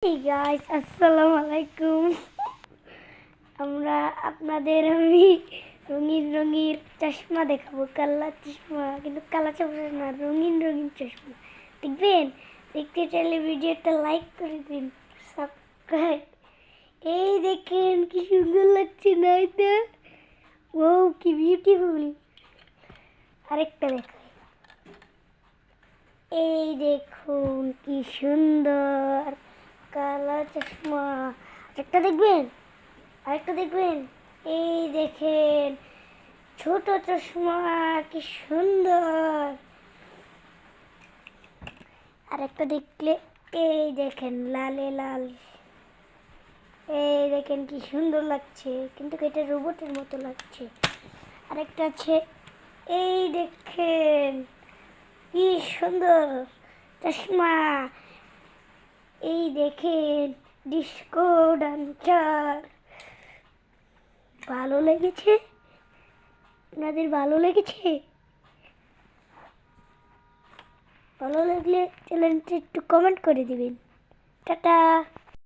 Hey guys, আসসালামু আলাইকুম। আমরা আপনাদের আমি রঙিন রঙিন চশমা দেখাবো, কালা চশমা, কিন্তু কালা চশমা না, রঙিন রঙিন চশমা দেখবেন। দেখতে চাইলে ভিডিওটা লাইক করে দিন, সাবস্ক্রাইব। এই দেখেন কি সুন্দর লাগছে না এটা? ও কি বিউটিফুল। আরেকটা দেখাই, এই দেখুন কি সুন্দর কালা চশমা। আরেকটা দেখবেন এই দেখেন ছোট চশমা, কি সুন্দর। আরেকটা দেখলে এই দেখেন লালে লাল, এই দেখেন কি সুন্দর লাগছে, কিন্তু এটা রোবটের মতো লাগছে। আরেকটা আছে, এই দেখেন কি সুন্দর চশমা। এই দেখেন ডিস্কো ডান্সার। ভালো লেগেছে? আপনাদের ভালো লেগেছে? ভালো লাগলে চ্যানেলটি একটু কমেন্ট করে দিবেন। টাটা।